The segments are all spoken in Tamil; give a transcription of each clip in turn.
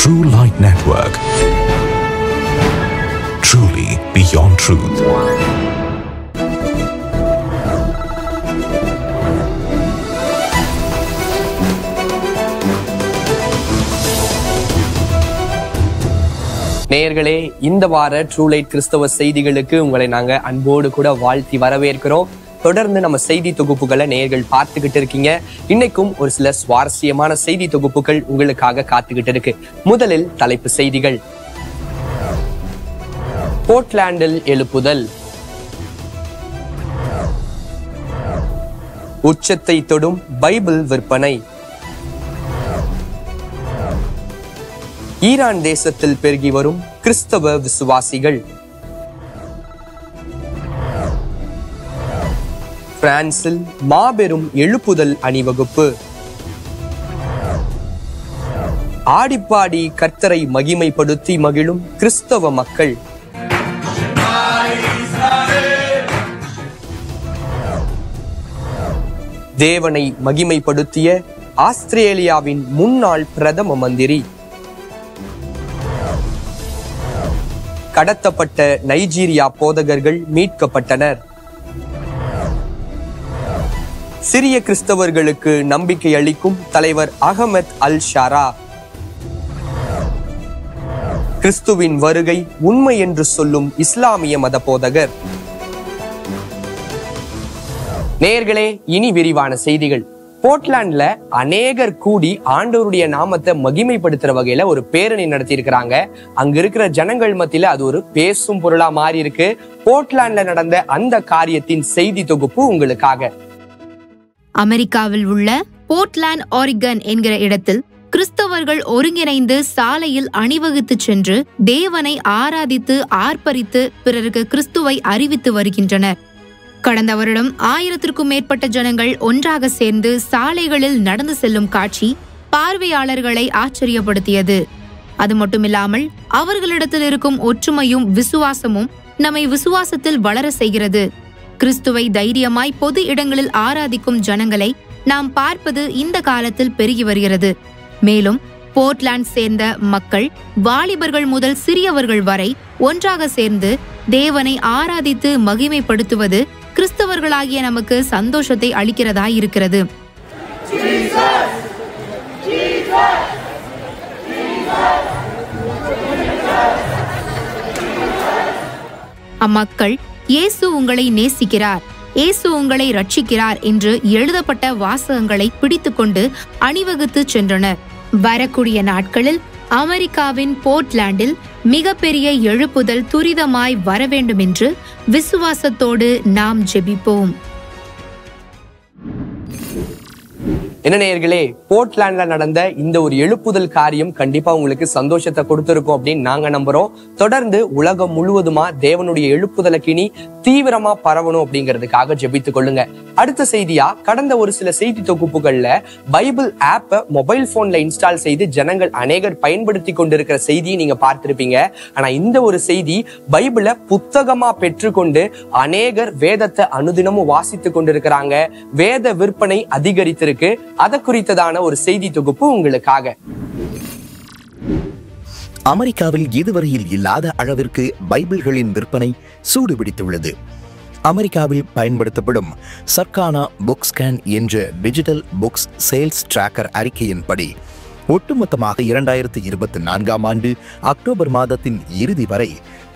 True Light Network. Truly beyond truth. நேயர்களே, இந்த வார ட்ரூ லைட் கிறிஸ்தவ செய்திகளுக்கு உங்களை நாங்க அன்போடு கூட வாழ்த்தி வரவேற்கிறோம். தொடர்ந்து நம்ம செய்தி தொகுப்புகளை நேயர்கள் பார்த்துக்கிட்டு இருக்கீங்க. இன்னைக்கும் ஒரு சில சுவாரஸ்யமான செய்தி தொகுப்புகள் உங்களுக்காக காத்துக்கிட்டு இருக்கு. முதலில் தலைப்பு செய்திகள். போர்ட்லாண்டில் எழுப்புதல். உச்சத்தை தொடும் பைபிள் விற்பனை. ஈரான் தேசத்தில் பெருகி வரும் கிறிஸ்தவ விசுவாசிகள். பிரான்சில் மாபெரும் எழுப்புதல் அணிவகுப்பு. ஆடிப்பாடி கர்த்தரை மகிமைப்படுத்தி மகிழும் கிறிஸ்தவ மக்கள். தேவனை மகிமைப்படுத்திய ஆஸ்திரேலியாவின் முன்னாள் பிரதம மந்திரி. கடத்தப்பட்ட நைஜீரியா போதகர்கள் மீட்கப்பட்டனர். சிரிய கிறிஸ்தவர்களுக்கு நம்பிக்கை அளிக்கும் தலைவர் அகமத் அல் ஷாரா. கிறிஸ்துவின் வருகை உண்மை என்று சொல்லும் இஸ்லாமிய மத போதகர். நேயர்களே, இனி விரிவான செய்திகள். போர்ட்லாண்ட்ல அநேகர் கூடி ஆண்டவருடைய நாமத்தை மகிமைப்படுத்துற வகையில ஒரு பேரணி நடத்தி இருக்கிறாங்க. அங்க இருக்கிற ஜனங்கள் மத்தியில அது ஒரு பேசும் பொருளா மாறி இருக்கு. போர்ட்லாண்ட்ல நடந்த அந்த காரியத்தின் செய்தி தொகுப்பு உங்களுக்காக. அமெரிக்காவில் உள்ள போர்ட்லாண்ட், ஆரிகன் என்கிற இடத்தில் கிறிஸ்தவர்கள் ஒருங்கிணைந்து சாலையில் அணிவகுத்து சென்று தேவனை ஆராதித்து ஆர்ப்பரித்து பிறருக்கு கிறிஸ்துவை அறிவித்து வருகின்றனர். கடந்த வருடம் 1000க்கும் மேற்பட்ட ஜனங்கள் ஒன்றாக சேர்ந்து சாலைகளில் நடந்து செல்லும் காட்சி பார்வையாளர்களை ஆச்சரியப்படுத்தியது. அது மட்டுமில்லாமல் அவர்களிடத்தில் இருக்கும் ஒற்றுமையும் விசுவாசமும் நம்மை விசுவாசத்தில் வளர செய்கிறது. கிறிஸ்துவை தைரியமாய் பொது இடங்களில் ஆராதிக்கும் ஜனங்களை நாம் பார்ப்பது இந்த காலத்தில் பெருகி வருகிறது. மேலும் போர்ட்லாண்ட் சேர்ந்த மக்கள் வாலிபர்கள் முதல் சிறியவர்கள் வரை ஒன்றாக சேர்ந்து தேவனை ஆராதித்து மகிமைப்படுத்துவது கிறிஸ்தவர்களாகிய நமக்கு சந்தோஷத்தை அளிக்கிறதாய் இருக்கிறது. அம்மக்கள் இயேசு உங்களை நேசிக்கிறார், இயேசு உங்களை ரட்சிக்கிறார் என்று எழுதப்பட்ட வாசகங்களை பிடித்துக்கொண்டு அணிவகுத்து சென்றனர். வரக்கூடிய நாட்களில் அமெரிக்காவின் போர்ட்லாண்டில் மிகப்பெரிய எழுப்புதல் துரிதமாய் வர வேண்டும் என்று விசுவாசத்தோடு நாம் ஜெபிப்போம். என்ன நேயர்களே, போர்ட்லாண்ட்ல நடந்த இந்த ஒரு எழுப்புதல் காரியம் கண்டிப்பா உங்களுக்கு சந்தோஷத்தை கொடுத்திருக்கும் அப்படின்னு நாங்க நம்புறோம். தொடர்ந்து உலகம் முழுவதுமா தேவனுடைய எழுப்புதலுக்கினி தீவிரமா பரவணும் அப்படிங்கிறதுக்காக ஜெபித்துக் கொள்ளுங்க. அடுத்த செய்தியா, கடந்த ஒரு சில செய்தி தொகுப்புகள்ல பைபிள் ஆப்பை மொபைல் போன்ல இன்ஸ்டால் செய்து ஜனங்கள் அநேகர் பயன்படுத்தி கொண்டிருக்கிற செய்தியை நீங்க பார்த்திருப்பீங்க. ஆனா இந்த ஒரு செய்தி, பைபிளை புத்தகமா பெற்றுக்கொண்டு அநேகர் வேதத்தை அனுதினமும் வாசித்து கொண்டிருக்கிறாங்க. வேத விற்பனை அதிகரித்திருக்கு. அது குறித்ததான ஒரு செய்தி தொகுப்பு உங்களுக்காக. அமெரிக்காவில் இதுவரையில் இல்லாத அளவிற்கு பைபிள்களின் விற்பனை சூடுபிடித்துள்ளது. அமெரிக்காவில் பயன்படுத்தப்படும் சர்கானா புக் ஸ்கேன் என்ற டிஜிட்டல் புக்ஸ் சேல்ஸ் டிராக்கர் அறிக்கையின்படி ஒட்டுமொத்தமாக 2024ஆம் ஆண்டு அக்டோபர் மாதத்தின் இறுதி வரை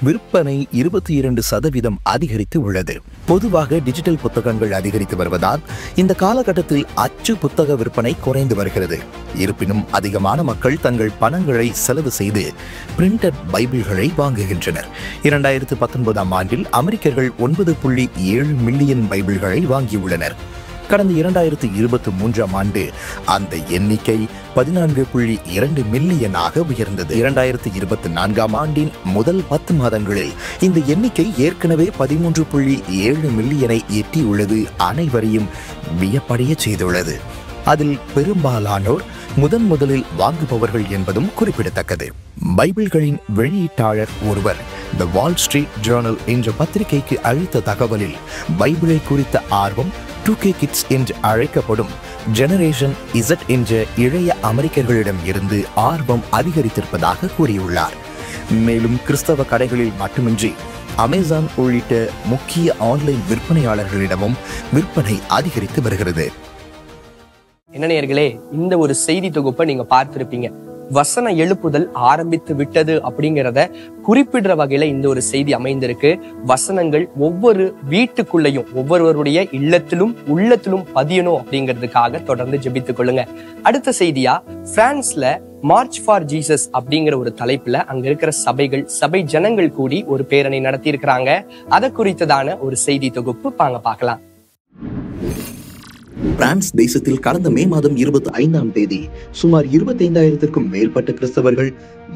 விற்பனை 22% அதிகரித்து உள்ளது. பொதுவாக டிஜிட்டல் புத்தகங்கள் அதிகரித்து வருவதால் இந்த காலகட்டத்தில் அச்சு புத்தக விற்பனை குறைந்து வருகிறது. இருப்பினும் அதிகமான மக்கள் தங்கள் பணங்களை செலவு செய்து பிரிண்டட் பைபிள்களை வாங்குகின்றனர். 2019ஆம் ஆண்டில் அமெரிக்கர்கள் 9.7 மில்லியன் பைபிள்களை வாங்கியுள்ளனர். கடந்த 2023ஆம் ஆண்டு அந்த எண்ணிக்கை 14.2 மில்லியனாக உயர்ந்தது. 2024ஆம் ஆண்டின் முதல் 10 மாதங்களில் இந்த எண்ணிக்கை ஏற்கனவே 13.7 மில்லியனை எட்டியுள்ளது. அனைவரையும் வியப்படைய செய்துள்ளது. அதில் பெரும்பாலானோர் முதலில் வாங்குபவர்கள் என்பதும் குறிப்பிடத்தக்கது. பைபிள்களின் வெளியீட்டாளர் ஒருவர் த வால் ஸ்ட்ரீட் ஜேர்னல் என்ற பத்திரிகைக்கு அளித்த தகவலில் பைபிளை குறித்த ஆர்வம் 2K கிட்ஸ் என்று அழைக்கப்படும் ஜெனரேஷன் Z என்ற இளைய அமெரிக்கர்களிடம் இருந்து ஆர்வம் அதிகரித்திருப்பதாக கூறியுள்ளார். மேலும் கிறிஸ்தவ கடைகளில் மட்டுமின்றி அமேசான் உள்ளிட்ட முக்கிய ஆன்லைன் விற்பனையாளர்களிடமும் விற்பனை அதிகரித்து வருகிறது. என்ன நேயர்களே, இந்த ஒரு செய்தி தொகுப்பை நீங்க பார்த்திருப்பீங்க. வசன எழுப்புதல் ஆரம்பித்து விட்டது அப்படிங்கிறத குறிப்பிடுற வகையில இந்த ஒரு செய்தி அமைந்திருக்கு. வசனங்கள் ஒவ்வொரு வீட்டுக்குள்ளேயும் ஒவ்வொருவருடைய இல்லத்திலும் உள்ளத்திலும் பதியணும் அப்படிங்கிறதுக்காக தொடர்ந்து ஜெபித்துக் கொள்ளுங்க. அடுத்த செய்தியா, பிரான்ஸ்ல மார்ச் ஃபார் ஜீசஸ் அப்படிங்கிற ஒரு தலைப்புல அங்க இருக்கிற சபை ஜனங்கள் கூடி ஒரு பேரணி நடத்தி இருக்கிறாங்க. அதை குறித்ததான ஒரு செய்தி தொகுப்பு வாங்க பார்க்கலாம். பிரான்ஸ் தேசத்தில் கடந்த மே மாதம் 25ஆம் தேதி சுமார் 25,000க்கும் மேற்பட்ட கிறிஸ்தவர்கள்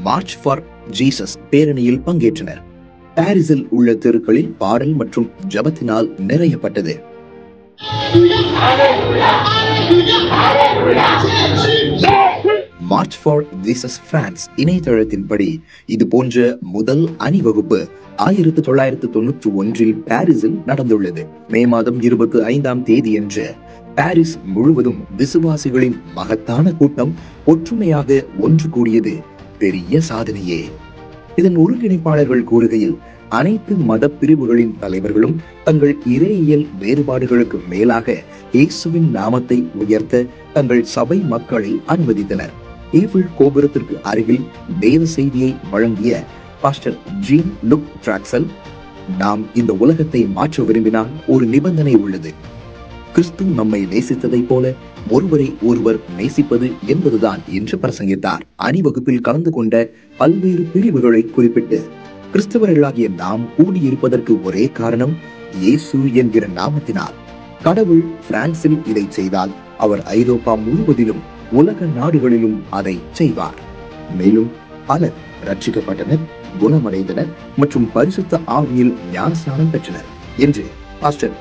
மார்ச் ஃபார் ஜீசஸ் பேரணியில் பங்கேற்றனர். பாரிஸில் உள்ள தெருக்களில் பாடல் மற்றும் ஜபத்தினால் நிறையப்பட்டது. மார்ச் ஃபார் ஜீசஸ் பிரான்ஸ் இணையதளத்தின்படி இது போன்ற முதல் அணிவகுப்பு 1991 பாரிஸில் நடந்துள்ளது. மே மாதம் 25ஆம் தேதியன்று பாரிஸ் முழுவதும் விசுவாசிகளின் மகத்தான கூட்டம் ஒற்றுமையாக ஒன்று கூடியது பெரிய சாதனையே. இதன் ஒருங்கிணைப்பாளர்கள் கூறுகையில், அனைத்து மத பிரிவுகளின் தலைவர்களும் தங்கள் இறையியல் வேறுபாடுகளுக்கு மேலாக இயேசுவின் நாமத்தை உயர்த்த தங்கள் சபை மக்களை அனுமதித்தனர். ஈஃபில் கோபுரத்திற்கு அருகில் தேவ செய்தியை வழங்கிய பாஸ்டர் ஜீன் லுக் டிராக்சல், நாம் இந்த உலகத்தை மாற்ற விரும்பினால் ஒரு நிபந்தனை உள்ளது. கிறிஸ்து நம்மை நேசித்ததை போல ஒருவரை ஒருவர் நேசிப்பது என்பதுதான் என்று பிரசங்கித்தார். அணிவகுப்பில் கலந்து கொண்ட பல்வேறு பிரிவுகளை குறிப்பிட்டு, கிறிஸ்தவர்களாகிய நாம் கூடியிருப்பதற்கு ஒரே காரணம் இயேசு என்கிற நாமத்தினால். கடவுள் பிரான்சில் இதை செய்தால் அவர் ஐரோப்பா முழுவதிலும் உலக நாடுகளிலும் அதை செய்வார். மேலும் பலர் ரட்சிக்கப்பட்டனர், குணமடைந்தனர் மற்றும் பரிசுத்த ஆவியில் ஞானஸ்நானம் பெற்றனர் என்று pastor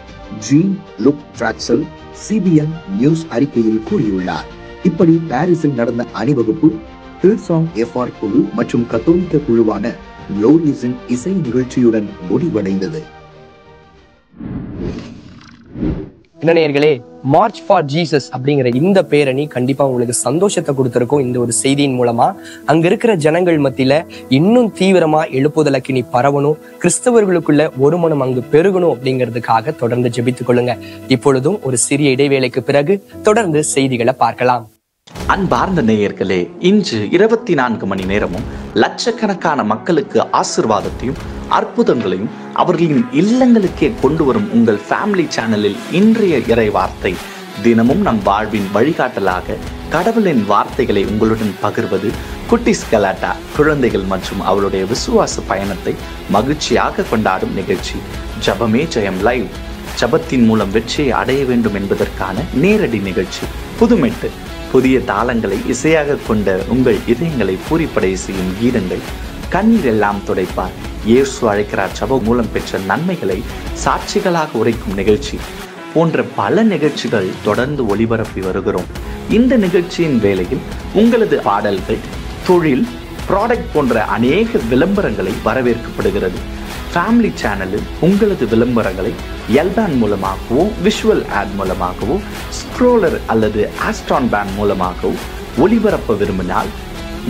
Jean Luc Trachsel CBN news அறிக்கையில் கூறியுள்ளார். இப்படி பாரிஸில் நடந்த அணிவகுப்பு ஹில்சாங் FR குழு மற்றும் கத்தோலிக்க குழுவான லோரியஸின் இசை நிகழ்ச்சியுடன் முடிவடைந்தது. என்ன நேயர்களே, மார்ச் ஃபார் ஜீசஸ் அப்படிங்கிற இந்த பேரணி கண்டிப்பா உங்களுக்கு சந்தோஷத்தை கொடுத்திருக்கும். இந்த ஒரு செய்தியின் மூலமா அங்க இருக்கிற ஜனங்கள் மத்தியில இன்னும் தீவிரமா எழுப்புதலுக்கு பரவணும், கிறிஸ்தவர்களுக்குள்ள ஒரு மனம் அங்கு பெருகணும் அப்படிங்கிறதுக்காக தொடர்ந்து ஜெபித்துக் கொள்ளுங்க. இப்பொழுதும் ஒரு சிறிய இடைவேளைக்கு பிறகு தொடர்ந்து செய்திகளை பார்க்கலாம். அன்பார்ந்த நேயர்களே, இன்று 24 மணி நேரமும் லட்சக்கணக்கான மக்களுக்கு ஆசீர்வாதத்தையும் அற்புதங்களையும் அவர்களின் இல்லங்களுக்கே கொண்டு வரும் உங்கள் ஃபேமிலி சேனலில் இன்றைய இறை வார்த்தை. தினமும் நம் வாழ்வின் வழிகாட்டலாக கடவுளின் வார்த்தைகளை உங்களுடன் பகிர்வது குட்டிஸ் கலாட்டா, குழந்தைகள் மற்றும் அவளுடைய விசுவாச பயணத்தை மகிழ்ச்சியாக கொண்டாடும் நிகழ்ச்சி. ஜபமே ஜெயம் லைவ், ஜபத்தின் மூலம் வெற்றியை அடைய வேண்டும் என்பதற்கான நேரடி நிகழ்ச்சி. புதுமெட்டு புதிய தாளங்களை இசையாக கொண்ட உங்கள் இதயங்களை பூரிப்படை செய்யும் கீதங்கள். கண்ணீர் எல்லாம் துடைப்பார், இயேசு அழைக்கிறார் ஜபம் மூலம் பெற்ற நன்மைகளை சாட்சிகளாக உரைக்கும் நிகழ்ச்சி போன்ற பல நிகழ்ச்சிகள் தொடர்ந்து ஒளிபரப்பி வருகிறோம். இந்த நிகழ்ச்சியின் வேளையில் உங்களது பாடல்கள், தொழில், ப்ராடக்ட் போன்ற அநேக விளம்பரங்களை வரவேற்கப்படுகிறது. ஃபேமிலி சேனலில் உங்களது விளம்பரங்களை எல்பேண்ட் மூலமாகவோ, விஷுவல் ஆட் மூலமாகவோ, ஸ்க்ரோலர் அல்லது ஆஸ்ட்ரான் பேண்ட் மூலமாகவோ ஒளிபரப்ப விரும்பினால்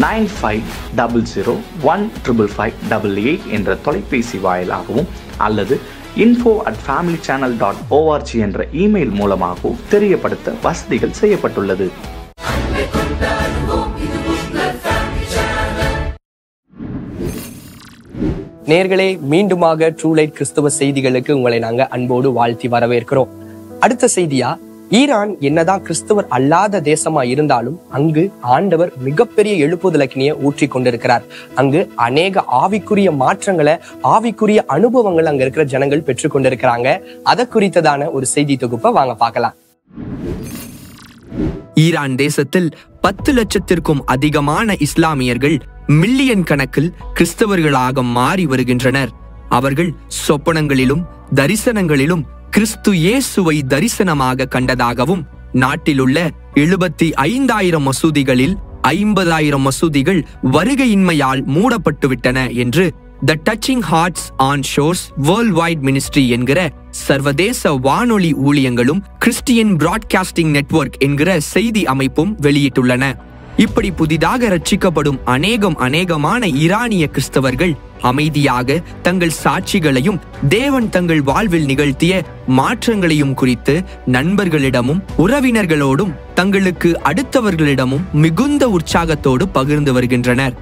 9500155588 என்ற தொலைபேசி வாயிலாகவும் அல்லது info@familychannel.org என்ற இமெயில் மூலமாகவும் தெரியப்படுத்த வசதிகள் செய்யப்பட்டுள்ளது. நேயர்களே, மீண்டுமாக ட்ரூலைட் கிறிஸ்தவ செய்திகளுக்கு உங்களை நாங்க அன்போடு வாழ்த்தி வரவேற்கிறோம். அடுத்த செய்தியா, ஈரான் என்னதான் கிறிஸ்தவர் அல்லாத தேசமா இருந்தாலும் அங்கு ஆண்டவர் மிகப்பெரிய எழுப்புதலக்கினியை ஊற்றி கொண்டிருக்கிறார். அங்கு அநேக ஆவிக்குரிய மாற்றங்களை, ஆவிக்குரிய அனுபவங்கள் அங்க இருக்கிற ஜனங்கள் பெற்றுக் கொண்டிருக்கிறாங்க. அதை குறித்ததான ஒரு செய்தி தொகுப்பை வாங்க பார்க்கலாம். ஈரான் தேசத்தில் 10 லட்சத்திற்கும் அதிகமான இஸ்லாமியர்கள் மில்லியன் கணக்கில் கிறிஸ்தவர்களாக மாறி வருகின்றனர். அவர்கள் சொப்பனங்களிலும் தரிசனங்களிலும் கிறிஸ்து இயேசுவை தரிசனமாக கண்டதாகவும், நாட்டிலுள்ள 75,000 மசூதிகளில் 50,000 மசூதிகள் வருகையின்மையால் மூடப்பட்டுவிட்டன என்று the touching hearts on shores world wide ministry என்கிற சர்வதேச வானொலி ஊழியங்களும் கிறிஸ்டியன் பிராட்காஸ்டிங் நெட்வொர்க் என்கிற செய்தி அமைப்பும் வெளியிட்டுள்ளன. இப்படி புதிதாக ரட்சிக்கப்படும் அநேகமான ஈரானிய கிறிஸ்தவர்கள் அமைதியாக தங்கள் சாட்சிகளையும் தேவன் தங்கள் வாழ்வில் நிகழ்த்திய மாற்றங்களையும் குறித்து நண்பர்களிடமும் உறவினர்களோடும் தங்களுக்கு அடுத்தவர்களிடமும் மிகுந்த உற்சாகத்தோடு பகிர்ந்து வருகின்றனர்.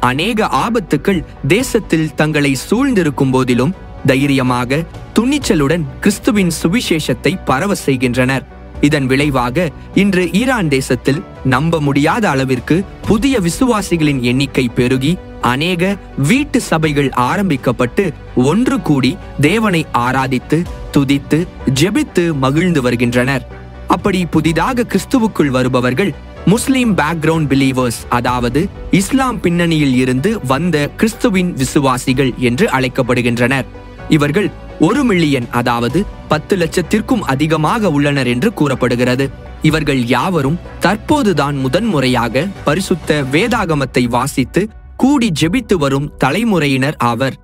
அநேக ஆபத்துக்கள் தேசத்தில் தங்களை சூழ்ந்திருக்கும் போதிலும் தைரியமாக துணிச்சலுடன் கிறிஸ்துவின் சுவிசேஷத்தை பரவ செய்கின்றனர். இதன் விளைவாக இன்று ஈரான் தேசத்தில் நம்ப முடியாத அளவிற்கு புதிய விசுவாசிகளின் எண்ணிக்கை பெருகி அநேக வீட்டு சபைகள் ஆரம்பிக்கப்பட்டு ஒன்று கூடி தேவனை ஆராதித்து துதித்து ஜெபித்து மகிழ்ந்து வருகின்றனர். அப்படி புதிதாக கிறிஸ்துவுக்குள் வருபவர்கள் முஸ்லிம் பேக்ரவுண்ட் பிலீவர்ஸ், அதாவது இஸ்லாம் பின்னணியில் இருந்து வந்த கிறிஸ்துவின் விசுவாசிகள் என்று அழைக்கப்படுகின்றனர். இவர்கள் 1 மில்லியன், அதாவது 10 லட்சத்திற்கும் அதிகமாக உள்ளனர் என்று கூறப்படுகிறது. இவர்கள் யாவரும் தற்போதுதான் முதன்முறையாக பரிசுத்த வேதாகமத்தை வாசித்து கூடி ஜெபித்து வரும் தலைமுறையினர் ஆவர்.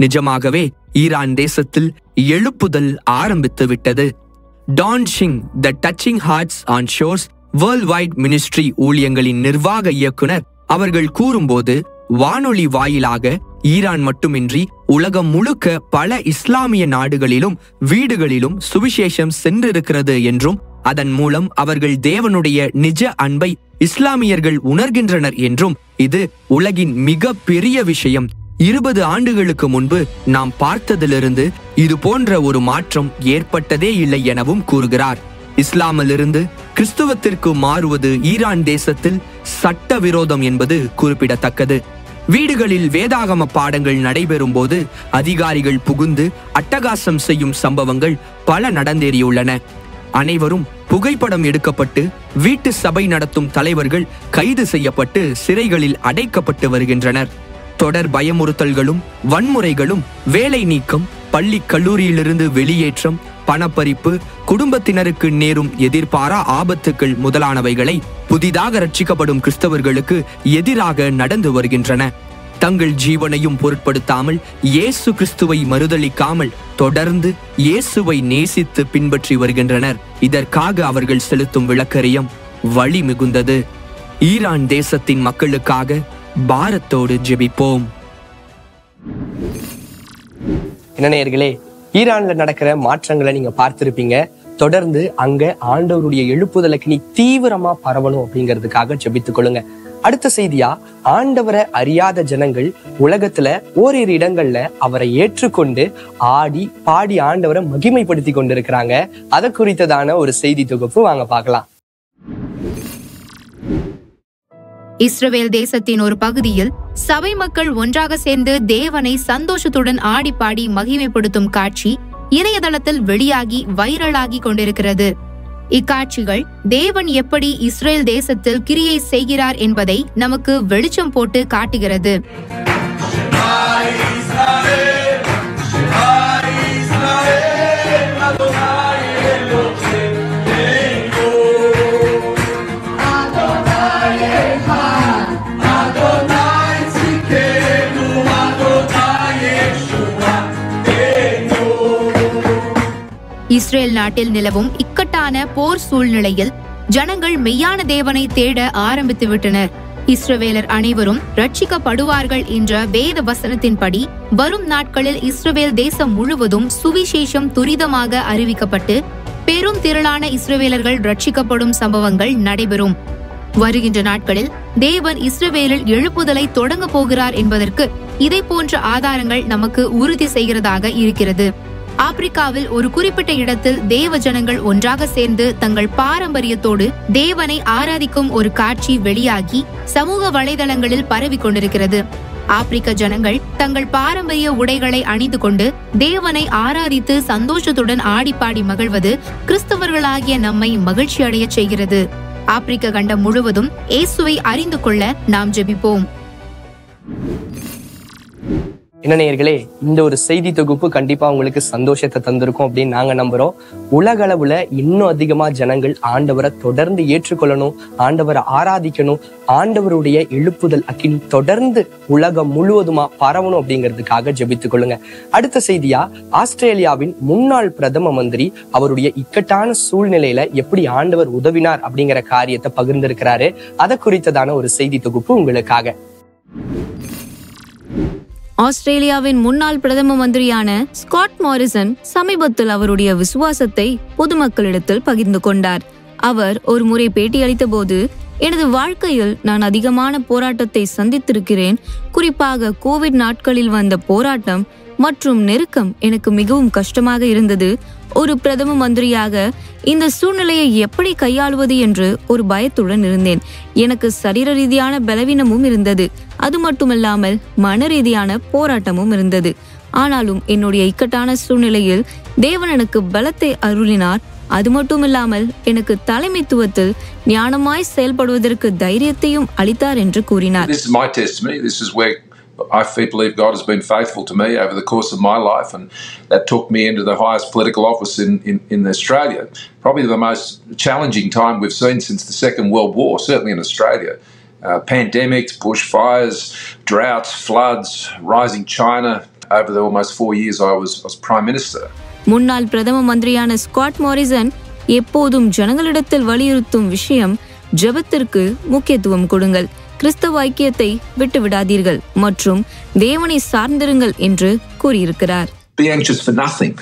நிஜமாகவே ஈரான் தேசத்தில் எழுப்புதல் ஆரம்பித்து விட்டது. டான் ஷிங், the touching hearts on shores world wide ministry ஊழியங்களின் நிர்வாக இயக்குனர் அவர்கள் கூறும்போது, வானொலி வாயிலாக ஈரான் மட்டுமின்றி உலகம் முழுக்க பல இஸ்லாமிய நாடுகளிலும் வீடுகளிலும் சுவிசேஷம் சென்றிருக்கிறது என்றும் அதன் மூலம் அவர்கள் தேவனுடைய நிஜ அன்பை இஸ்லாமியர்கள் உணர்கின்றனர் என்றும் இது உலகின் மிக பெரிய விஷயம். 20 ஆண்டுகளுக்கு முன்பு நாம் பார்த்ததிலிருந்து இது போன்ற ஒரு மாற்றம் ஏற்பட்டதே இல்லை எனவும் கூறுகிறார். இஸ்லாமிலிருந்து கிறிஸ்துவத்திற்கு மாறுவது ஈரான் தேசத்தில் சட்டவிரோதம் என்பது குறிப்பிடத்தக்கது. வீடுகளில் வேதாகம பாடங்கள் நடைபெறும் போது அதிகாரிகள் புகுந்து அட்டகாசம் செய்யும் சம்பவங்கள் பல நடந்தேறியுள்ளன. அனைவரும் புகைப்படம் எடுக்கப்பட்டு வீட்டு சபை நடத்தும் தலைவர்கள் கைது செய்யப்பட்டு சிறைகளில் அடைக்கப்பட்டு வருகின்றனர். தொடர் பயமுறுத்தல்களும் வன்முறைகளும், வேலை நீக்கம், பள்ளி கல்லூரியிலிருந்து வெளியேற்றம், பணப்பறிப்பு, குடும்பத்தினருக்கு நேரும் எதிர்பாரா ஆபத்துக்கள் முதலானவைகளை புதிதாக ரட்சிக்கப்படும் கிறிஸ்தவர்களுக்கு எதிராக நடந்து வருகின்றன. தங்கள் ஜீவனையும் பொருட்படுத்தாமல் இயேசு கிறிஸ்துவை மறுதலிக்காமல் தொடர்ந்து இயேசுவை நேசித்து பின்பற்றி வருகின்றனர். இதற்காக அவர்கள் செலுத்தும் விளக்கரியம் வலி மிகுந்தது. ஈரான் தேசத்தின் மக்களுக்காக பாரத்தோடு ஜெபிப்போம். என்ன நேயர்களே, ஈரான்ல நடக்கிற மாற்றங்களை நீங்க பார்த்திருப்பீங்க. தொடர்ந்து அங்க ஆண்டவருடைய எழுப்புதல் அக்கினி தீவிரமா பரவணும் அப்படிங்கிறதுக்காக ஜெபித்துக் கொள்ளுங்க. அடுத்த செய்தியா, ஆண்டவரை அறியாத ஜனங்கள் உலகத்துல ஓரிரு இடங்கள்ல அவரை ஏற்றுக்கொண்டு ஆடி பாடி ஆண்டவரை மகிமைப்படுத்தி கொண்டிருக்கிறாங்க. அதை குறித்ததான ஒரு செய்தி தொகுப்பு வாங்க பார்க்கலாம். இஸ்ரவேல் தேசத்தின் ஒரு பகுதியில் சபை மக்கள் ஒன்றாக சேர்ந்து தேவனை சந்தோஷத்துடன் ஆடி பாடி மகிமைப்படுத்தும் காட்சி இணையதளத்தில் வெளியாகி வைரலாகி கொண்டிருக்கிறது. இக்காட்சிகள் தேவன் எப்படி இஸ்ரேல் தேசத்தில் கிரியை செய்கிறார் என்பதை நமக்கு வெளிச்சம் போட்டு காட்டுகிறது. இஸ்ரேல் நாட்டில் நிலவும் இக்கட்டான போர் சூழ்நிலையில் ஜனங்கள் மெய்யான தேவனை தேட ஆரம்பித்து விட்டனர். இஸ்ரவேலர் அனைவரும் ரட்சிக்கப்படுவார்கள் என்ற வேத வசனத்தின்படி வரும் நாட்களில் இஸ்ரவேல் தேசம் முழுவதும் சுவிசேஷம் துரிதமாக அறிவிக்கப்பட்டு பெரும் திரளான இஸ்ரவேலர்கள் ரட்சிக்கப்படும் சம்பவங்கள் நடைபெறும். வருகின்ற நாட்களில் தேவன் இஸ்ரவேலில் எழுப்புதலை தொடங்க போகிறார் என்பதற்கு இதை போன்ற ஆதாரங்கள் நமக்கு உறுதி செய்கிறதாக இருக்கிறது. ஆப்பிரிக்காவில் ஒரு குறிப்பிட்ட இடத்தில் தேவ ஜனங்கள் ஒன்றாக சேர்ந்து தங்கள் பாரம்பரியத்தோடு தேவனை ஆராதிக்கும் ஒரு காட்சி வெளியாகி சமூக வலைதளங்களில் பரவி கொண்டிருக்கிறது. ஆப்பிரிக்க ஜனங்கள் தங்கள் பாரம்பரிய உடைகளை அணிந்து கொண்டு தேவனை ஆராதித்து சந்தோஷத்துடன் ஆடிப்பாடி மகிழ்வது கிறிஸ்தவர்களாகிய நம்மை மகிழ்ச்சி அடைய செய்கிறது. ஆப்பிரிக்க கண்டம் முழுவதும் இயேசுவை அறிந்து கொள்ள நாம் ஜெபிப்போம். என்ன நேயர்களே, இந்த ஒரு செய்தி தொகுப்பு கண்டிப்பா உங்களுக்கு சந்தோஷத்தை தந்திருக்கும் அப்படின்னு நாங்க நம்புறோம். உலக அளவுல இன்னும் அதிகமா ஜனங்கள் ஆண்டவரை தொடர்ந்து ஏற்றுக்கொள்ளணும், ஆண்டவரை ஆராதிக்கணும், ஆண்டவருடைய எழுப்புதல் அக்கினி தொடர்ந்து உலகம் முழுவதுமா பரவணும் அப்படிங்கிறதுக்காக ஜெபித்துக் கொள்ளுங்க. அடுத்த செய்தியா, ஆஸ்திரேலியாவின் முன்னாள் பிரதம மந்திரி அவருடைய இக்கட்டான சூழ்நிலையில எப்படி ஆண்டவர் உதவினார் அப்படிங்கிற காரியத்தை பகிர்ந்திருக்கிறாரு. அதை குறித்ததான ஒரு செய்தி தொகுப்பு உங்களுக்காக. ஆஸ்திரேலியாவின் முன்னாள் பிரதம மந்திரியான ஸ்காட் மாரிசன் சமீபத்தில் அவருடைய விசுவாசத்தை பொதுமக்களிடத்தில் பகிர்ந்து கொண்டார். அவர் ஒரு முறை பேட்டியளித்த போது, எனது வாழ்க்கையில் நான் அதிகமான போராட்டத்தை சந்தித்திருக்கிறேன். குறிப்பாக கோவிட் நாட்களில் வந்த போராட்டம் மற்றும் நெருக்கம் எனக்கு மிகவும் கஷ்டமாக இருந்தது. ஒரு பிரதம மந்திரியாக இந்த சூழ்நிலையை எப்படி கையாளுவது என்று ஒரு பயத்துடன் இருந்தேன். எனக்கு சரீர ரீதியான பலவீனமும் இருந்தது. அது மட்டுமல்லாமல் மன ரீதியான போராட்டமும் இருந்தது. ஆனாலும் என்னுடைய இக்கட்டான சூழ்நிலையில் தேவன் எனக்கு பலத்தை அருளினார். அது மட்டுமில்லாமல் எனக்கு தலைமைத்துவத்தில் ஞானமாய் செயல்படுவதற்கு தைரியத்தையும் அளித்தார் என்று கூறினார். I believe God has been faithful to me over the course of my life, and that took me into the highest political office in Australia. Probably the most challenging time we've seen since the Second World War, certainly in Australia. Pandemics, bushfires, droughts, floods, rising China. Over the almost 4 years I was Prime Minister. முன்னாள் பிரதம மந்திரியான ஸ்காட் மாரிசன் எப்போதும் ஜனங்களிடத்தில் வலியுறுத்தும் விஷயம், ஜெபத்திற்கு முக்கியத்துவம் கொடுங்கள், கிறிஸ்தவ ஐக்கியத்தை விட்டு விடாதீர்கள் மற்றும் தேவனை சார்ந்திருங்கள் என்று கூறியிருக்கிறார். Be anxious for nothing,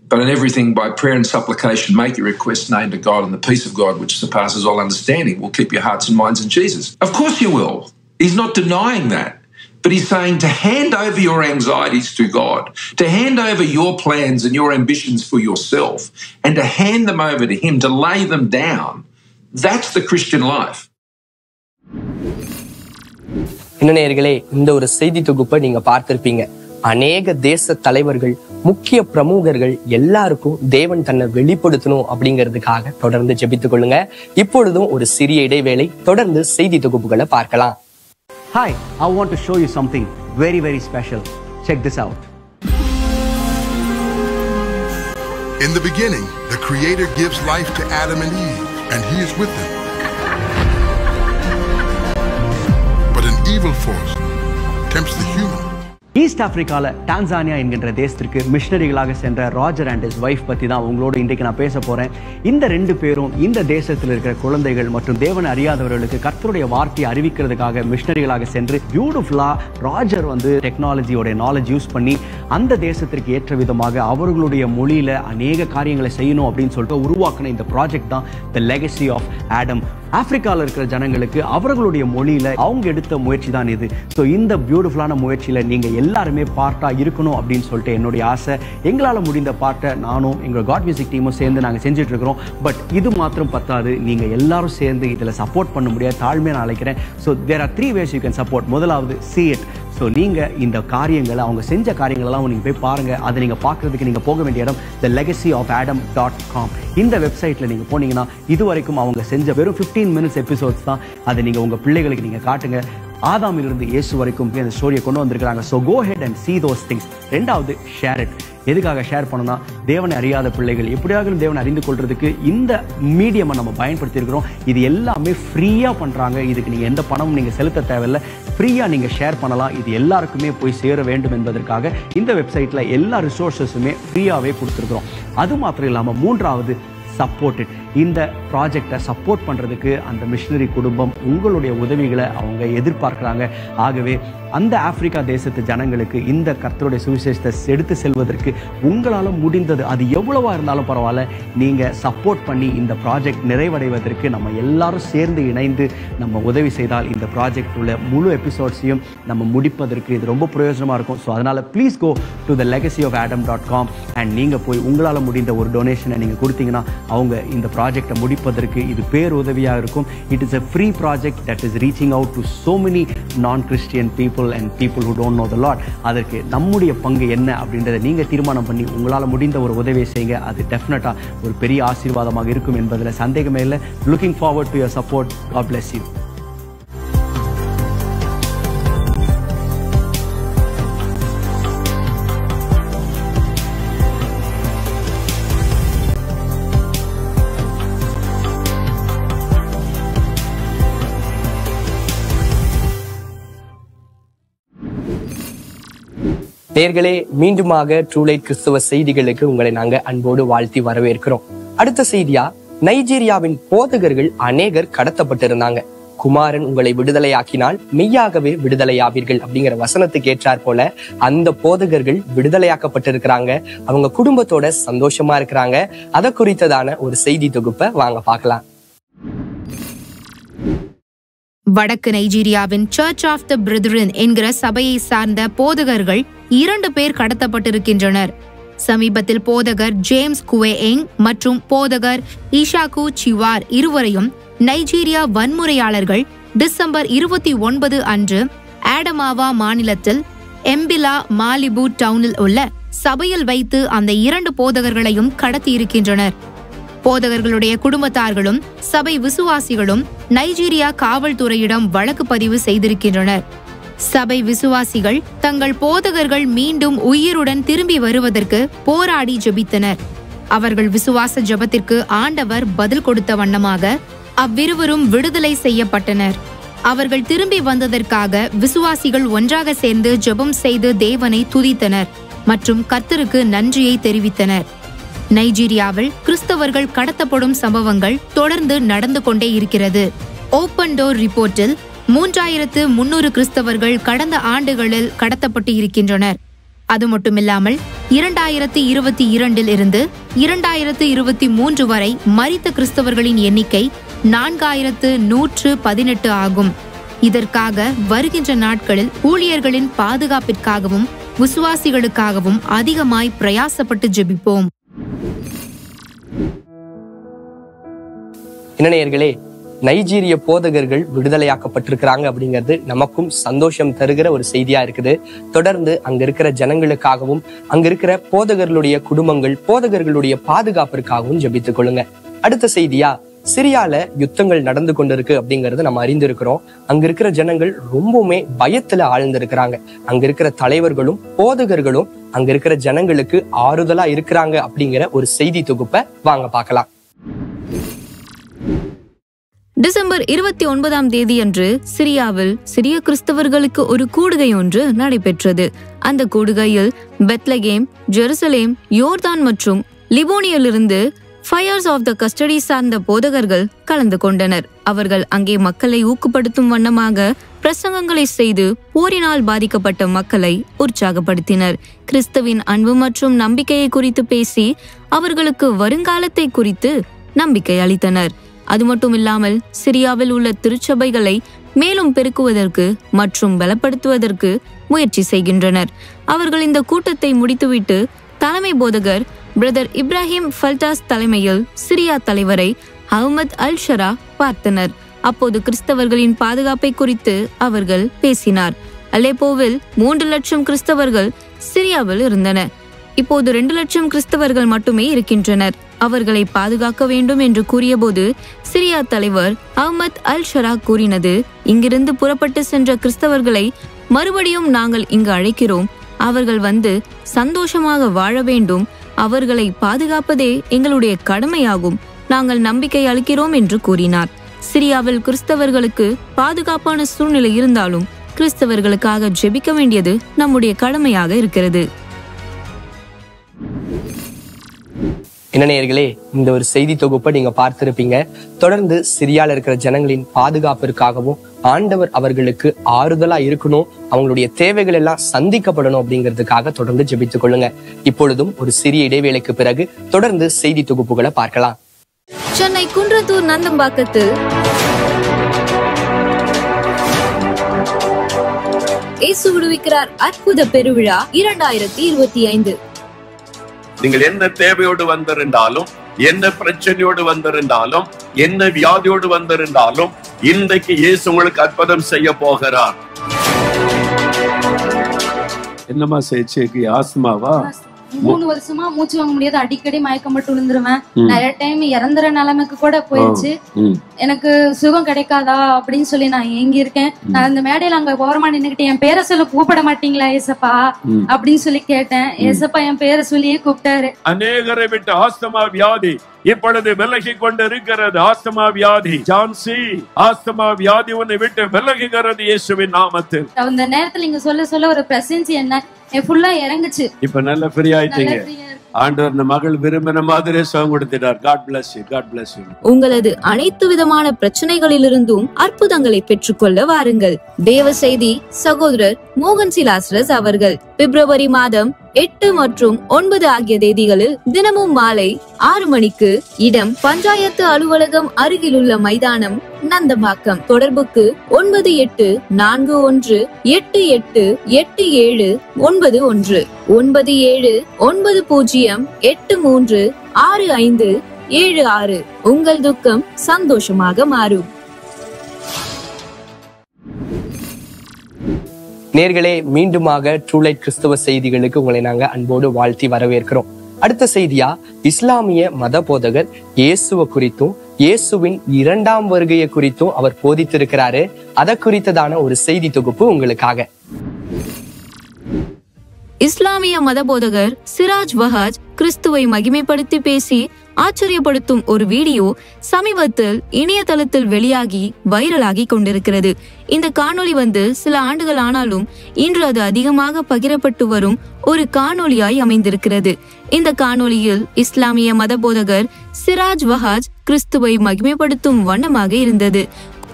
but in everything by prayer and supplication make your requests known to God, and the peace of God which surpasses all understanding will keep your hearts and minds in Jesus. Of course you will. He's not denying that. But he's saying to hand over your anxieties to God, to hand over your plans and your ambitions for yourself, and to hand them over to him, to lay them down. That's the Christian life. என்ன நேயர்களே, இந்த ஒரு செய்தி தொகுப்பை நீங்க பார்த்திருப்பீங்க. அநேக தேச தலைவர்கள், முக்கிய பிரமுகர்கள் எல்லாருக்கும் தேவன் தன்னை வெளிப்படுத்தணும் அப்படிங்கிறதுக்காக தொடர்ந்து ஜெபித்துக் கொள்ளுங்க. இப்பொழுதும் ஒரு சிறிய இடைவேளை, தொடர்ந்து செய்தி தொகுப்புகளை பார்க்கலாம். Hi, I want to show you something very, very special. Check this out. In the beginning, the Creator gives life to Adam and Eve, and He is with them. But an evil force tempts the human. East ஆப்பிரிக்கால டான்சானியா என்கின்ற தேசத்திற்கு மிஷனரிகளாக சென்ற ராஜர் அண்ட் ஹிஸ் வைஃப் பத்தி தான் உங்களோட இன்றைக்கு நான் பேச போறேன். இந்த 2 பேரும் இந்த தேசத்தில் இருக்கிற குழந்தைகள் மற்றும் தேவனை அறியாதவர்களுக்கு கர்த்தருடைய வார்த்தையை அறிவிக்கிறதுக்காக மிஷனரிகளாக சென்று பியூட்டிஃபுல்லா ராஜர் டெக்னாலஜியோட நாலேஜ் யூஸ் பண்ணி அந்த தேசத்திற்கு ஏற்ற விதமாக அவர்களுடைய மொழியில அநேக காரியங்களை செய்யணும் அப்படின்னு சொல்லிட்டு உருவாக்கின இந்த ப்ராஜெக்ட் தான் தி லெகசி ஆஃப் ஆடம். ஆப்பிரிக்காவில் இருக்கிற ஜனங்களுக்கு அவர்களுடைய மொழியில அவங்க எடுத்த முயற்சி தான் இது. ஸோ இந்த பியூட்டிஃபுல்லான முயற்சியில நீங்க எல்லாருமே பார்ட்டா இருக்கணும் அப்படின்னு சொல்லிட்டு என்னுடைய ஆசை. எங்களால் முடிந்த பார்ட்டை நானும் எங்களோட காட் மியூசிக் டீமும் சேர்ந்து நாங்கள் செஞ்சுட்டு இருக்கிறோம். பட் இது மாத்திரம் பத்தாது, நீங்க எல்லாரும் சேர்ந்து இதில் சப்போர்ட் பண்ண முடியாது, தாழ்மையை நான் அழைக்கிறேன். So there are 3 ways you can support. முதலாவது see it. ஸோ நீங்கள் இந்த காரியங்களை, அவங்க செஞ்ச காரியங்களெல்லாம் நீங்கள் போய் பாருங்கள். அதை நீங்கள் பார்க்குறதுக்கு நீங்கள் போக வேண்டிய இடம் thelegacyofadam.com. இந்த வெப்சைட்டில் நீங்கள் போனீங்கன்னா இதுவரைக்கும் அவங்க செஞ்ச வெறும் 15 minutes எபிசோட்ஸ் தான். அதை நீங்கள் உங்கள் பிள்ளைகளுக்கு நீங்கள் காட்டுங்க. ஆதாமிலிருந்து இயேசு வரைக்கும் அந்த ஸ்டோரியை கொண்டு வந்திருக்கிறாங்க. So go ahead and see those things. ரெண்டாவது ஷேர் இட். எதுக்காக ஷேர் பண்ணணும்னா, தேவனை அறியாத பிள்ளைகள் எப்படியாக தேவனை அறிந்து கொள்றதுக்கு இந்த மீடியமை நம்ம பயன்படுத்தி இருக்கிறோம். இது எல்லாமே ஃப்ரீயாக பண்ணுறாங்க. இதுக்கு நீங்கள் எந்த பணமும் நீங்கள் செலுத்த தேவையில்லை. ஃப்ரீயாக நீங்கள் ஷேர் பண்ணலாம். இது எல்லாருக்குமே போய் சேர வேண்டும் என்பதற்காக இந்த வெப்சைட்டில் எல்லா ரிசோர்ஸஸுமே ஃப்ரீயாகவே கொடுத்துருக்குறோம். அது மாத்திரம் இல்லாமல் மூன்றாவது சப்போர்ட் இட். இந்த ப்ராஜெக்டை சப்போர்ட் பண்ணுறதுக்கு அந்த மிஷனரி குடும்பம் உங்களுடைய உதவிகளை அவங்க எதிர்பார்க்குறாங்க. ஆகவே அந்த ஆப்பிரிக்கா தேசத்து ஜனங்களுக்கு இந்த கர்த்தருடைய சுவிசேஷத்தை எடுத்து செல்வதற்கு உங்களால் முடிந்தது, அது எவ்வளவா இருந்தாலும் பரவாயில்ல, நீங்கள் சப்போர்ட் பண்ணி இந்த ப்ராஜெக்ட் நிறைவடைவதற்கு நம்ம எல்லாரும் சேர்ந்து இணைந்து நம்ம உதவி செய்தால் இந்த ப்ராஜெக்ட் உள்ள முழு எபிசோட்ஸையும் நம்ம முடிப்பதற்கு இது ரொம்ப பிரயோஜனமாக இருக்கும். ஸோ அதனால் please go to thelegacyofadam.com and நீங்கள் போய் உங்களால் முடிந்த ஒரு டொனேஷனை நீங்கள் கொடுத்தீங்கன்னா அவங்க இந்த ப்ராஜெக்டை முடிப்பதற்கு இது பேருதவியாக இருக்கும். It is a free project that is reaching out to so many non-Christian people and people who don't know the Lord. அதற்கு நம்முடைய பங்கு என்ன அப்படின்றத நீங்கள் தீர்மானம் பண்ணி உங்களால் முடிந்த ஒரு உதவியை செய்யுங்க. அது டெஃபினட்டாக ஒரு பெரிய ஆசீர்வாதமாக இருக்கும் என்பதில் சந்தேகமே இல்லை. Looking forward to your support. God bless you. நேயர்களே, மீண்டுமாக ட்ரூலைட் கிறிஸ்துவ செய்திகளுக்கு உங்களை நாங்க அன்போடு வாழ்த்தி வரவேற்கிறோம். அடுத்த செய்தியா, நைஜீரியாவின் போதகர்கள் அநேகர் கடத்தப்பட்டிருந்தாங்க. குமாரன் உங்களை விடுதலையாக்கினால் மெய்யாகவே விடுதலையாவீர்கள் அப்படிங்கிற வசனத்துக்கு ஏற்றார் போல அந்த போதகர்கள் விடுதலையாக்கப்பட்டிருக்கிறாங்க. அவங்க குடும்பத்தோட சந்தோஷமா இருக்கிறாங்க. அதை குறித்ததான ஒரு செய்தி தொகுப்பை வாங்க பார்க்கலாம். வடக்கு நைஜீரியாவின் சர்ச் ஆஃப் த பிரதரன் என்கிற சபையை சார்ந்த போதகர்கள் 2 பேர் கடத்தப்பட்டிருக்கின்றனர். சமீபத்தில் போதகர் ஜேம்ஸ் குவேஎங் மற்றும் போதகர் ஈஷாகு சிவார் இருவரையும் நைஜீரியா வன்முறையாளர்கள் டிசம்பர் 29 அன்று ஆடமாவா மாநிலத்தில் எம்பிலா மாலிபு டவுனில் உள்ள சபையில் வைத்து அந்த 2 போதகர்களையும் கடத்தியிருக்கின்றனர். போதகர்களுடைய குடும்பத்தார்களும் சபை விசுவாசிகளும் நைஜீரியா காவல்துறையிடம் வழக்கு பதிவு செய்திருக்கின்றனர். சபை விசுவாசிகள் தங்கள் போதகர்கள் மீண்டும் உயிருடன் திரும்பி வருவதற்கு போராடி ஜெபித்தனர். அவர்கள் விசுவாச ஜெபத்திற்கு ஆண்டவர் பதில் கொடுத்த வண்ணமாக அவ்விருவரும் விடுதலை செய்யப்பட்டனர். அவர்கள் திரும்பி வந்ததற்காக விசுவாசிகள் ஒன்றாக சேர்ந்து ஜெபம் செய்து தேவனை துதித்தனர் மற்றும் கர்த்தருக்கு நன்றியை தெரிவித்தனர். நைஜீரியாவில் கிறிஸ்தவர்கள் கடத்தப்படும் சம்பவங்கள் தொடர்ந்து நடந்து கொண்டே இருக்கிறது. ஓபன் டோர் ரிப்போர்ட்டில் 3300 கிறிஸ்தவர்கள் கடந்த ஆண்டுகளில் கடத்தப்பட்டு இருக்கின்றனர். அது மட்டுமில்லாமல் 2022 இருந்து 2023 வரை மரித்த கிறிஸ்தவர்களின் எண்ணிக்கை 4118 ஆகும். இதற்காக வருகின்ற நாட்களில் ஊழியர்களின் பாதுகாப்பிற்காகவும் விசுவாசிகளுக்காகவும் அதிகமாய் பிரயாசப்பட்டு ஜெபிப்போம். நேயர்களே, நைஜீரிய போதகர்கள் விடுதலையாக்கப்பட்டிருக்கிறாங்க அப்படிங்கிறது நமக்கும் சந்தோஷம் தருகிற ஒரு செய்தியா இருக்குது. தொடர்ந்து அங்க இருக்கிற ஜனங்களுக்காகவும் அங்க இருக்கிற போதகர்களுடைய குடும்பங்கள் போதகர்களுடைய பாதுகாப்பிற்காகவும் ஜெபித்துக் கொள்ளுங்க. அடுத்த செய்தியா, சிரியால யுத்தங்கள் நடந்து கொண்டிருக்கு அப்படிங்கறது நம்ம அறிந்திருக்கிறோம். அங்க இருக்கிற ஜனங்கள் ரொம்பவுமே பயத்துல ஆழ்ந்திருக்கிறாங்க. அங்க இருக்கிற தலைவர்களும் போதகர்களும் அங்க இருக்கிற ஜனங்களுக்கு ஆறுதலா இருக்கிறாங்க அப்படிங்கிற ஒரு செய்தி தொகுப்பை வாங்க பார்க்கலாம். டிசம்பர் 29ஆம் தேதியன்று சிரியாவில் சிரிய கிறிஸ்தவர்களுக்கு ஒரு கூடுகை ஒன்று நடைபெற்றது. அந்த கூடுகையில் பெத்லகேம், ஜெருசலேம், யோர்தான் மற்றும் லிபோனியிலிருந்து ஃபயர்ஸ் ஆஃப் த கஸ்டடி சார்ந்த போதகர்கள் கலந்து கொண்டனர். அவர்கள் அங்கே மக்களை ஊக்கப்படுத்தும் வண்ணமாக பிரசங்கங்களை செய்து போரினால் பாதிக்கப்பட்ட மக்களை உற்சாகப்படுத்தினர். கிறிஸ்துவின் அன்பு மற்றும் நம்பிக்கையை குறித்து பேசி அவர்களுக்கு வருங்காலத்தை குறித்து நம்பிக்கை அளித்தனர். அது மட்டுமில்லாமல் சிரியாவில் உள்ள திருச்சபைகளை மேலும் பெருக்குவதற்கு மற்றும் பலப்படுத்துவதற்கு முயற்சி செய்கின்றனர். அவர்கள் இந்த கூட்டத்தை முடித்துவிட்டு தலைமை போதகர் பிரதர் இப்ராஹிம் ஃபல்டாஸ் தலைமையில் சிரியா தலைவரை அஹ்மத் அல் ஷரா பார்த்தனர். அப்போது கிறிஸ்தவர்களின் பாதுகாப்பை குறித்து அவர்கள் பேசினார். அலெப்போவில் 3 லட்சம் கிறிஸ்தவர்கள் சிரியாவில் இருந்தனர். இப்போது 2 லட்சம் கிறிஸ்தவர்கள் மட்டுமே இருக்கின்றனர். அவர்களை பாதுகாக்க வேண்டும் என்று கூறியபோது சிரியா தலைவர் அஹ்மத் அல் ஷரா கூறினது, இங்கிருந்து புறப்பட்டு சென்ற கிறிஸ்தவர்களை மறுபடியும் நாங்கள் இங்கு அழைக்கிறோம். அவர்கள் வந்து சந்தோஷமாக வாழ வேண்டும். அவர்களை பாதுகாப்பதே எங்களுடைய கடமையாகும். நாங்கள் நம்பிக்கை அளிக்கிறோம் என்று கூறினார். சிரியாவில் கிறிஸ்தவர்களுக்கு பாதுகாப்பான சூழ்நிலை இருந்தாலும் கிறிஸ்தவர்களுக்காக ஜெபிக்க வேண்டியது நம்முடைய கடமையாக இருக்கிறது. நேயர்களே, இந்த ஒரு செய்தி தொகுப்பை நீங்க பார்த்திருப்பீங்க. தொடர்ந்து சிரியால இருக்கிற ஜனங்களின் பாதுகாப்பிற்காகவும் ஆண்டவர் அவர்களுக்கு ஆறுதலா இருக்கணும், அவங்களுடைய தேவைகள் எல்லாம் சந்திக்கப்படணும் அப்படிங்கிறதுக்காக தொடர்ந்து ஜெபித்துக் கொள்ளுங்க. இப்பொழுதும் ஒரு சிறிய இடைவேளைக்கு பிறகு தொடர்ந்து செய்தி தொகுப்புகளை பார்க்கலாம். சென்னை குன்றத்தூர் நந்தம்பாக்கத்தில் இயேசு விடுவிக்கிறார் அற்புத பெருவிழா 2025. நீங்கள் என்ன தேவையோடு வந்திருந்தாலும், என்ன பிரச்சனையோடு வந்திருந்தாலும், என்ன வியாதியோடு வந்திருந்தாலும், இன்றைக்கு இயேசு உங்களுக்கு அற்புதம் செய்ய போகிறார். என்னமா சேச்சிக்கு ஆஸ்மாவா? 3 வருஷமா மூச்சு வாங்க முடியாது, அடிக்கடி மயக்கம் மட்டும் விழுந்துருவேன். நிறைய டைம் இறந்துற நிலைமைக்கு கூட போயிடுச்சு. எனக்கு சுகம் கிடைக்காதா அப்படின்னு சொல்லி நான் ஏங்கி இருக்கேன். நான் அந்த மேடையில அங்க ஓரமா நின்னுகிட்டு என் பேரை சொல்ல கூப்பிட மாட்டீங்களா ஏசப்பா அப்படின்னு சொல்லி கேட்டேன். ஏசப்பா என் பேரை சொல்லியே கூப்பிட்டாரு. அநேகரை விட்டு ஆஸ்துமா வியாதி இப்பொழுது விலகி கொண்டு இருக்கிறது. ஆஸ்துமா வியாதி, ஜான்சி, ஆஸ்துமா வியாதி உன்னை விட்டு விலகுகிறது இயேசுவின் நாமத்தில். அந்த நேரத்துல நீங்க சொல்ல சொல்ல ஒரு பிரசன்ஸ் என்ன ஃபுல்லா இறங்குச்சு. இப்ப நல்ல ஃப்ரீ ஆயிட்டீங்க. ஆண்டவர் இந்த மகள் விரும்பின மாதிரி சுகம் கொடுத்துட்டார். God bless you. God bless you. உங்களது அனைத்து விதமான பிரச்சனைகளிலிருந்தும் அற்புதங்களை பெற்றுக்கொள்ள வாருங்கள். தேவ செய்தி சகோதரர் மோகன் சிலாஸ்ரஸ் அவர்கள் பிப்ரவரி மாதம் 8 மற்றும் 9 ஆகிய தேதிகளில் தினமும் மாலை 6 மணிக்கு இடம் பஞ்சாயத்து அலுவலகம் அருகிலுள்ள மைதானம் நந்தம்பாக்கம். தொடர்புக்கு 9841888791 9790836576. உங்கள் துக்கம் சந்தோஷமாக மாறும். நேர்களே, மீண்டுமாக ட்ரூலைட் கிறிஸ்தவ செய்திகளுக்கு உங்களை நாங்க அன்போடு வாழ்த்தி வரவேற்கிறோம். அடுத்த செய்தியா, இஸ்லாமிய மத போதகர் இயேசுவை குறித்தும் இயேசுவின் 2ஆம் வருகையை குறித்தும் அவர் போதித்திருக்கிறாரு. அதை குறித்ததான ஒரு செய்தி தொகுப்பு உங்களுக்காக. இஸ்லாமிய மத போதகர் சிராஜ் வஹாஜ் கிறிஸ்துவை மகிமைப்படுத்தி பேசி ஆச்சரியப்படுத்தும் ஒரு வீடியோ சமீபத்தில் இணையதளத்தில் வெளியாகி வைரலாகி கொண்டிருக்கிறது. இந்த காணொளி சில ஆண்டுகள் ஆனாலும் இன்று அது அதிகமாக பகிரப்பட்டு வரும் ஒரு காணொளியாய் அமைந்திருக்கிறது. இந்த காணொளியில் இஸ்லாமிய மத போதகர் சிராஜ் வஹாஜ் கிறிஸ்துவை மகிமைப்படுத்தும் வண்ணமாக இருந்தது.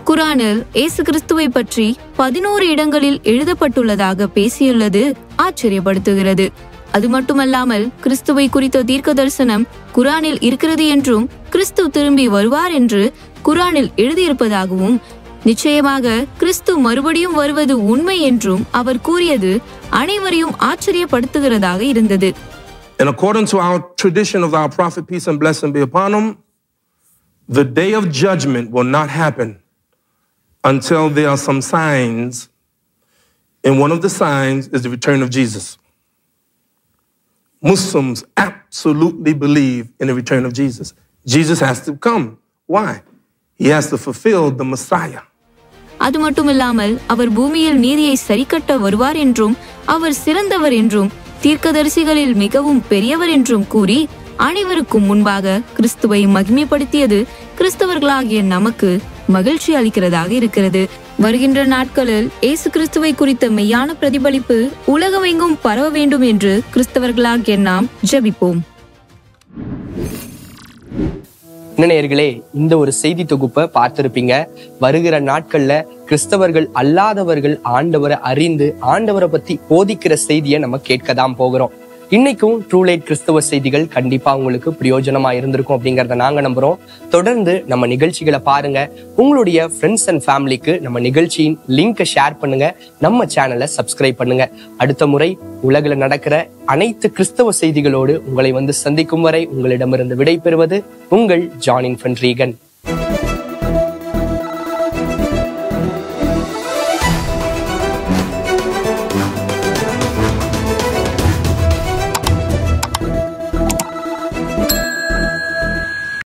குரானில் இயேசு கிறிஸ்துவை பற்றி 11 இடங்களில் எழுதப்பட்டுள்ளதாக பேசியுள்ளது ஆச்சரியப்படுத்துகிறது. அது மட்டுமல்லாமல் கிறிஸ்துவை குறித்த தீர்க்க தரிசனம் குரானில் இருக்கிறது என்றும் கிறிஸ்து திரும்பி வருவார் என்று குரானில் எழுதியிருப்பதாகவும் நிச்சயமாக கிறிஸ்து மறுபடியும் வருவது உண்மை என்றும் அவர் கூறியது அனைவரையும் ஆச்சரியப்படுத்துகிறதாக இருந்தது. In accordance to our tradition of our prophet, peace and blessing be upon him, the day of judgment will not happen until there are some signs, and one of the signs is the return of Jesus. Muslims absolutely believe in the return of Jesus. Jesus has to come. Why? He has to fulfill the Messiah. அது மட்டுமில்லாமல் அவர் பூமியில் நீதியை சரிக்கட்ட வருவார் என்றும் அவர் சிறந்தவர் என்றும் தீர்க்கதரிசிகளில் மிகவும் பெரியவர் என்றும் கூறி அனைவருக்கும் முன்பாக கிறிஸ்துவை மகிமைப்படுத்தியது கிறிஸ்தவர்களாகிய நமக்கு மகிழ்ச்சி அளிக்கிறதாக இருக்கிறது. வருகின்ற நாட்களில் இயேசு கிறிஸ்துவை குறித்த மெய்யான பிரதிபலிப்பு உலகமெங்கும் பரவ வேண்டும் என்று கிறிஸ்தவர்களாகிய நாம் ஜெபிப்போம். நேயர்களே, இந்த ஒரு செய்தி தொகுப்பை பார்த்திருப்பீங்க. வருகிற நாட்கள்ல கிறிஸ்தவர்கள் அல்லாதவர்கள் ஆண்டவரை அறிந்து ஆண்டவரை பத்தி போதிக்கிற செய்தியை நம்ம கேட்கதான் போகிறோம். இன்னைக்கும் ட்ரூலைட் கிறிஸ்தவ செய்திகள் கண்டிப்பா உங்களுக்கு பிரயோஜனமா இருந்திருக்கும் அப்படிங்கறத நாங்க நம்புறோம். தொடர்ந்து நம்ம நிகழ்ச்சிகளை பாருங்க. உங்களுடைய ஃப்ரெண்ட்ஸ் அண்ட் ஃபேமிலிக்கு நம்ம நிகழ்ச்சியின் லிங்கை ஷேர் பண்ணுங்க. நம்ம சேனலை சப்ஸ்கிரைப் பண்ணுங்க. அடுத்த முறை உலகில் நடக்கிற அனைத்து கிறிஸ்தவ செய்திகளோடு உங்களை சந்திக்கும் வரை உங்களிடமிருந்து விடை பெறுவது உங்கள் ஜான் இன்ஃபன்ட் ரீகன்.